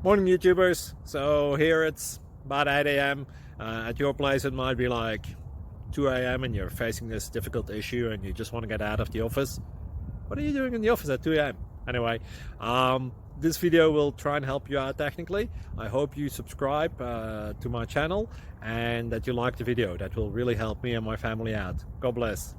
Morning YouTubers. So here it's about 8 a.m. At your place it might be like 2 a.m. and you're facing this difficult issue and you just want to get out of the office. What are you doing in the office at 2 a.m.? Anyway, this video will try and help you out technically. I hope you subscribe to my channel and that you like the video. That will really help me and my family out. God bless.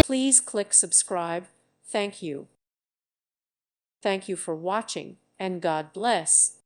Please click subscribe. Thank you. Thank you for watching, and God bless.